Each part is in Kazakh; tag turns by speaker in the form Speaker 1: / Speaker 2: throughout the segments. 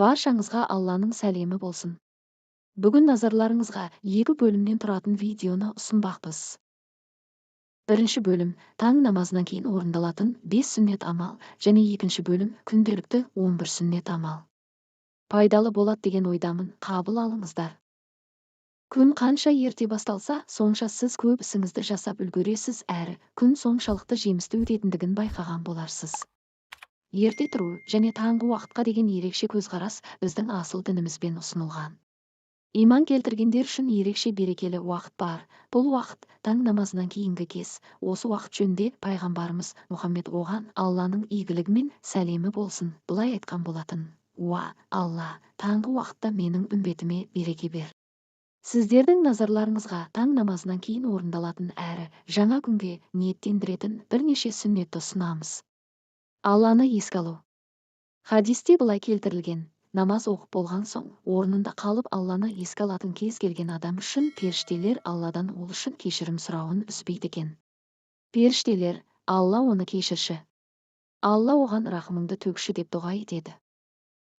Speaker 1: Баршаңызға Алланың сәлемі болсын. Бүгін назарларыңызға 2 бөлімнен тұратын видеоны ұсынбақпыз. Бірінші бөлім таң намазынан кейін орындалатын 5 сүннет амал, және екінші бөлім күнделікті 11 сүннет амал. Пайдалы болады деген ойдамын, қабыл алыңыздар. Күн қанша ерте басталса, сонша сіз көп ісіңізді жасап үлгересіз, әрі күн соншалықты жемісті өтетіндігін байқаған боларсыз. Ерте тұру және таңғы уақытқа деген ерекше көзқарас біздің асыл дінімізбен ұсынылған. Иман келтіргендер үшін ерекше берекелі уақыт бар. Бұл уақыт таң намазынан кейінгі кез. Осы уақыт жөнінде пайғамбарымыз Мұхаммед оған Алланың игілігі мен сәлемі болсын былай айтқан болатын: «Уа, Алла, таңғы уақытта менің үмбетіме береке бер». Сіздердің назарларыңызға таң намазынан кейін орындалатын әрі жаңа күнге ниеттендіретін бірнеше сүннетті ұсынамыз. Алланы еске алу. Хадисте былай келтірілген: намаз оқып болған соң, орнында қалып Алланы еске алатын кез келген адам үшін періштелер Алладан ол үшін кешірім сұрауын үзбейді екен. Періштелер: Алла оны кешірші, Алла оған рахымыңды төкші деп дұға етеді.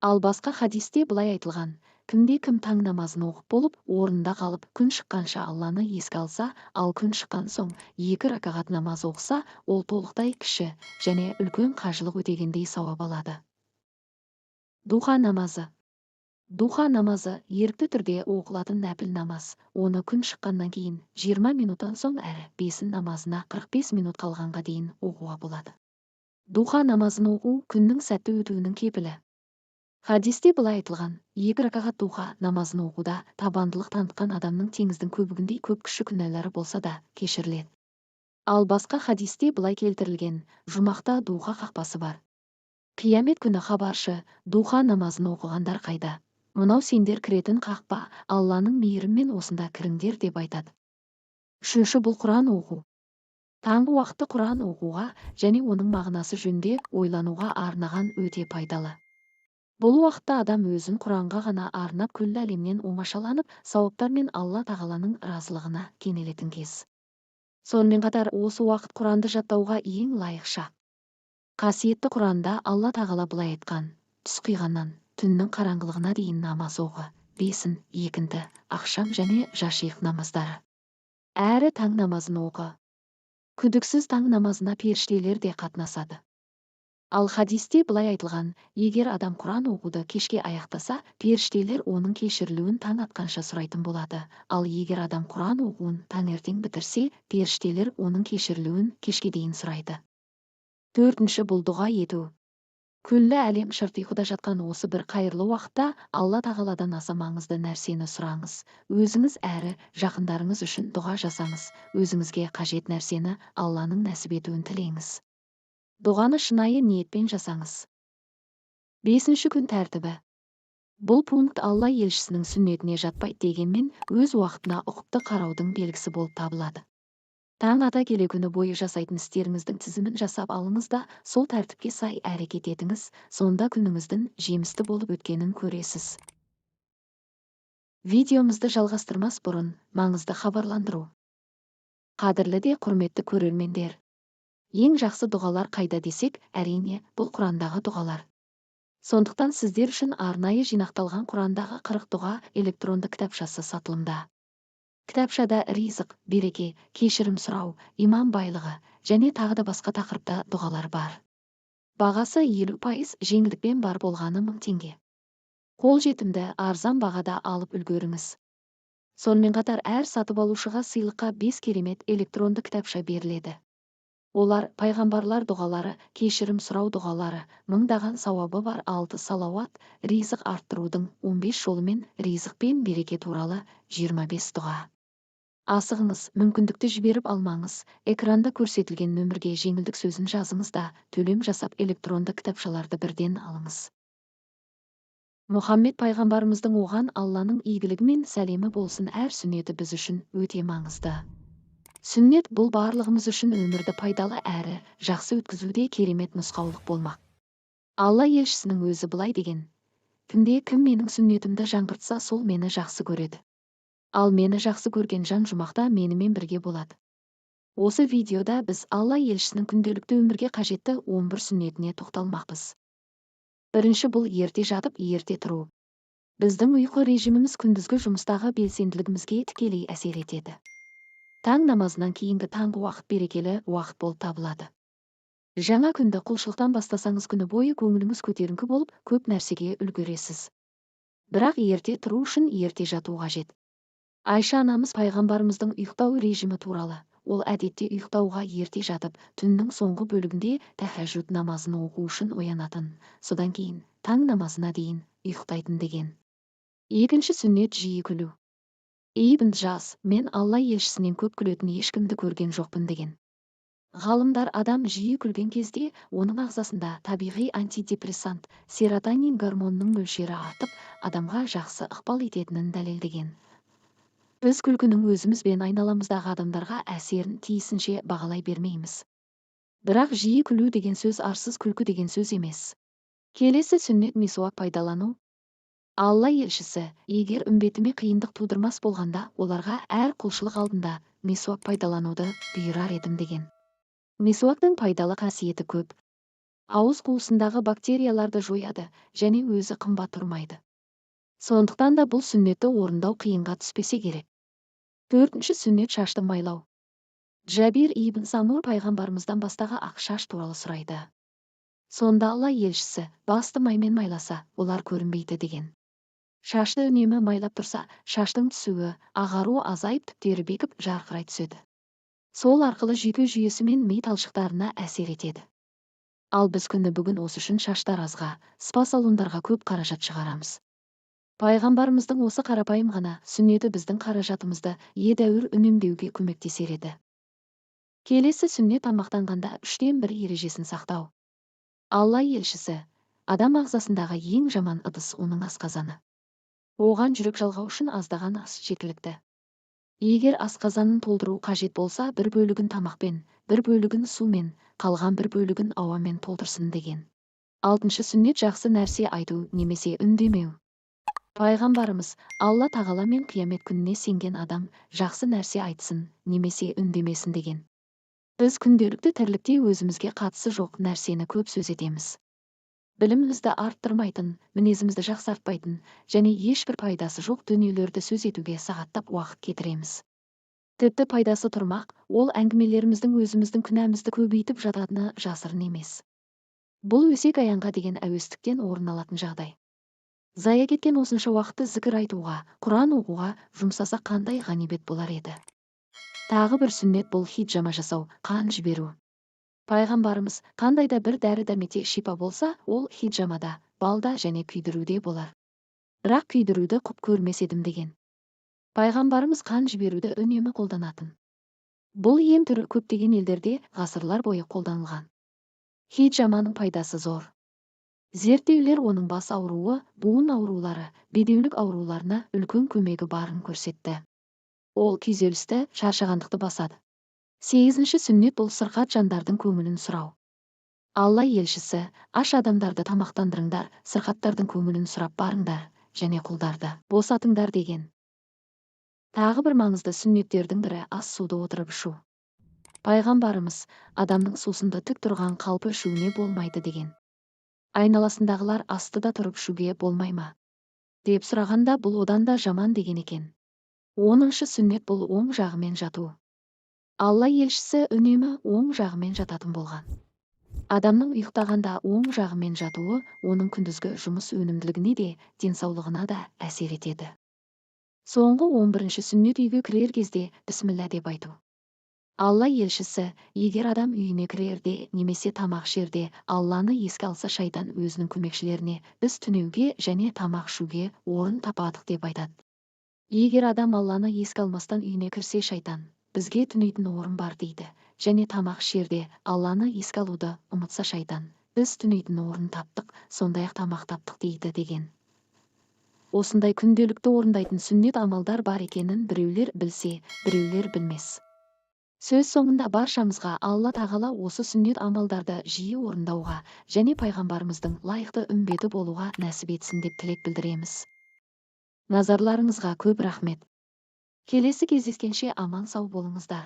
Speaker 1: Ал басқа хадисте былай айтылған: кімде-кім таң намазын оқып болып, орнында қалып, күн шыққанша Алланы еске алса, ал күн шыққан соң 2 ракағат намаз оқыса, ол толықтай кіші және үлкен қажылық өтегендей сауап алады. Духа намазы. Духа намазы ерікті түрде оқылатын нәпіл намаз. Оны күн шыққаннан кейін 20 минуттан соң әрі бесін намазына 45 минут қалғанға дейін оқуға болады. Духа намазын оқу күннің сәтті өтуінің кепілі. Хадисте былай айтылған: 2 ракағат духа намазын оқуда табандылық танытқан адамның теңіздің көбігіндей көп кіші күнәлары болса да кешіріледі. Ал басқа хадисте былай келтірілген: жұмақта духа қақпасы бар. Қиямет күні хабаршы, духа намазын оқығандар қайда? Мынау сендер кіретін қақпа, Алланың мейірімен осында кіріңдер деп айтады. Үшінші, бұл Құран оқу. Таңғы уақытты Құран оқуға және оның мағынасы жөнінде ойлануға арнаған өте пайдалы. Бұл уақытта адам өзін Құранға ғана арнап күллі әлемнен оңашаланып, сауаптар мен Алла тағаланың разылығына кенелетін кез. Сонымен қатар осы уақыт Құранды жаттауға ең лайық шақ. Қасиетті Құранда Алла тағала былай айтқан: түс қиғаннан түннің қараңғылығына дейін намаз оқы, бесін, екінді, ақшам және жашиық намаздары. Әрі таң намазын оқы. Күдіксіз таң намазына періштелер де қатынасады. Ал хадисте былай айтылған: егер адам Құран оқуды кешке аяқтаса, періштелер оның кешірілуін таң атқанша сұрайтын болады. Ал егер адам Құран оқуын таңертең бітірсе, періштелер оның кешірілуін кешке дейін сұрайды. Төртінші, бұл дұға ету. Күллі әлем шырт ұйқыда жатқан осы бір қайырлы уақытта Алла тағаладан аса маңызды нәрсені сұраңыз. Өзіңіз әрі жақындарыңыз үшін дұға жасаңыз. Өзіңізге қажет нәрсені Алланың нәсіп етуін тілеңіз. Дұғаны шынайы ниетпен жасаңыз. Бесінші, күн тәртібі. Бұл пункт Алла елшісінің сүннетіне жатпайды, дегенмен өз уақытына ұқыпты қараудың белгісі болып табылады. Таң ата келе күні бойы жасайтын істеріңіздің тізімін жасап алыңыз да сол тәртіпке сай әрекет етіңіз, сонда күніңіздің жемісті болып өткенін көресіз. Видеомызды жалғастырмас бұрын маңызды хабарландыру. Қадірлі де құрметті көрермендер, ең жақсы дұғалар қайда десек, әрине бұл Құрандағы дұғалар. Сондықтан сіздер үшін арнайы жинақталған Құрандағы 40 дұға электронды кітапшасы сатылымда. Кітапшада ризық, береке, кешірім сұрау, иман байлығы және тағы да басқа тақырыпта дұғалар бар. Бағасы 50% жеңілдікпен бар болғаны 1000 теңге. Қолжетімді, арзан бағада алып үлгеріңіз. Сонымен қатар әр сатып алушыға сыйлыққа 5 керемет электронды кітапша беріледі. Олар пайғамбарлар дұғалары, кешірім сұрау дұғалары, мыңдаған сауабы бар 6 салауат, ризық арттырудың 15 жолы мен ризық пен береке туралы 25 дұға. Асығыңыз, мүмкіндікті жіберіп алмаңыз. Экранда көрсетілген нөмірге жеңілдік сөзін жазыңыз да төлем жасап электронды кітапшаларды бірден алыңыз. Мұхаммед пайғамбарымыздың оған Алланың игілігі мен сәлемі болсын әр сүннеті біз үшін өте маңызды. Сүннет бұл барлығымыз үшін өмірді пайдалы әрі жақсы өткізуде керемет нұсқаулық болмақ. Алла елшісінің өзі былай деген: кім менің сүннетімді жаңғыртса, сол мені жақсы көреді. Ал мені жақсы көрген жан жұмақта менімен бірге болады. Осы видеода біз Алла елшісінің күнделікті өмірге қажетті 11 сүннетіне тоқталмақпыз. Бірінші бұл ерте жатып, ерте тұру. Біздің ұйқы режиміміз күндізгі жұмыстағы белсенділігімізге тікелей әсер етеді. Таң намазынан кейінгі таңғы уақыт берекелі уақыт болып табылады. Жаңа күнді құлшылықтан бастасаңыз күні бойы көңіліңіз көтеріңкі болып, көп нәрсеге үлгересіз. Бірақ ерте тұру үшін ерте жату қажет. Айша анамыз пайғамбарымыздың ұйықтау режимі туралы. Ол әдетте ұйықтауға ерте жатып, түннің соңғы бөлігінде тәһәжжүд намазын оқу үшін оянатын, содан кейін таң намазына дейін ұйықтайтын деген. Екінші сүннет жиі күлу. Ибн Жас, мен Алла елшісінен көп күлетін ешкімді көрген жоқпын деген. Ғалымдар адам жиі күлген кезде оның ағзасында табиғи антидепрессант серотонин гормонының мөлшері артып, адамға жақсы ықпал ететінін дәлелдеген. Біз күлкінің өзіміз бен айналамыздағы адамдарға әсерін тиісінше бағалай бермейміз. Бірақ жиі күлу деген сөз арсыз күлкі деген сөз емес. Келесі сүннет мисуак пайдалану. Алла елшісі, егер үмбетіме қиындық тудырмас болғанда, оларға әр құлшылық алдында мисуак пайдалануды бұйырар едім деген. Мисуактың пайдалы қасиеті көп. Ауыз қуысындағы бактерияларды жояды және өзі қымбат тұрмайды. Сондықтан да бұл сүннетті орындау қиынға түспесе керек. Төртінші сүннет шашты майлау. Джабир ибн Самур пайғамбарымыздан бастағы ақ шаш туралы сұрайды. Сонда Алла елшісі, басты маймен майласа, олар көрінбейді деген. Шашты үнемі майлап тұрса, шаштың түсуі, ағару азайып, түптері бекіп, жарқырай түседі. Сол арқылы жүйке жүйесі мен ми талшықтарына әсер етеді. Ал біз күні бүгін осы үшін шаштар азға, спа салондарға көп қаражат шығарамыз. Пайғамбарымыздың осы қарапайым ғана сүннеті біздің қаражатымызды едәуір үнемдеуге көмектесер еді. Келесі сүннет тамақтанғанда 1/3 ережесін сақтау. Алла елшісі, адам ағзасындағы ең жаман ыдыс оның асқазаны. Оған жүрек жалғау үшін аздаған ас жеткілікті. Егер асқазанын толтыру қажет болса, 1 бөлігін тамақпен, 1 бөлігін сумен, қалған 1 бөлігін ауамен толтырсын деген. 6-шы сүннет жақсы нәрсе айту немесе үндемеу. Пайғамбарымыз, Алла тағала мен қиямет күніне сенген адам жақсы нәрсе айтсын немесе үндемесін деген. Біз күнделікті тірлікте өзімізге қатысы жоқ нәрсені көп сөз етеміз. Білімімізді арттырмайтын, мінезімізді жақсартпайтын және ешбір пайдасы жоқ дүниелерді сөз етуге сағаттап уақыт кетіреміз. Тіпті пайдасы тұрмақ, ол әңгімелеріміздің өзіміздің күнәмізді көбейтіп жататыны жасырын емес. Бұл өсек аяңға деген әуестіктен орын алатын жағдай. Зая кеткен осынша уақытты зікір айтуға, Құран оқуға жұмсаса қандай ғанибет болар еді. Тағы бір сүннет бұл хиджама жасау, қан жіберу. Пайғамбарымыз, қандай да бір дәрі-дәрмекте шипа болса, ол хиджамада, балда және күйдіруде болар. Бірақ күйдіруді құп көрмес едім деген. Пайғамбарымыз қан жіберуді үнемі қолданатын. Бұл ем түрі көптеген елдерде ғасырлар бойы қолданылған. Хиджаманың пайдасы зор. Зерттеулер оның бас ауруы, буын аурулары, бедеулік ауруларына үлкен көмегі барын көрсетті. Ол күйзелісті, шаршағандықты басады. 8-ші сүннет бұл сырқат жандардың көңілін сұрау. Алла елшісі, аш адамдарды тамақтандырыңдар, сырқаттардың көңілін сұрап барыңдар, және құлдарды босатыңдар деген. Тағы бір маңызды сүннеттердің бірі ас суды отырып ішу. Пайғамбарымыз, адамның сусынды тік тұрған қалпы ішуіне болмайды деген. Айналасындағылар асты да тұрып ішуге болмай ма деп сұрағанда, бұл одан да жаман деген екен. 10-шы сүннет бұл оң жағымен жату. Алла елшісі үнемі оң жағымен жататын болған. Адамның ұйықтағанда оң жағымен жатуы оның күндізгі жұмыс өнімділігіне де, денсаулығына да әсер етеді. Соңғы 11-ші сүннет үйге кірер кезде бісміллә деп айту. Алла елшісі, егер адам үйіне кірерде немесе тамақ ішерде Алланы еске алса, шайтан өзінің көмекшілеріне біз түнеуге және тамақ ішуге орын тападық деп айтады. Егер адам Алланы еске алмастан үйіне кірсе, шайтан бізге түнейтін орын бар дейді, және тамақ ішерде Алланы еске алуды ұмытса, шайтан біз түнейтін орын таптық, сондай-ақ тамақ таптық дейді деген. Осындай күнделікті орындайтын сүннет амалдар бар екенін біреулер білсе, біреулер білмес. Сөз соңында баршамызға Алла тағала осы сүннет амалдарды жиі орындауға және пайғамбарымыздың лайықты үмбеті болуға нәсіп етсін деп тілек білдіреміз. Назарларыңызға көп рахмет. Келесі кездескенше аман сау болыңыздар.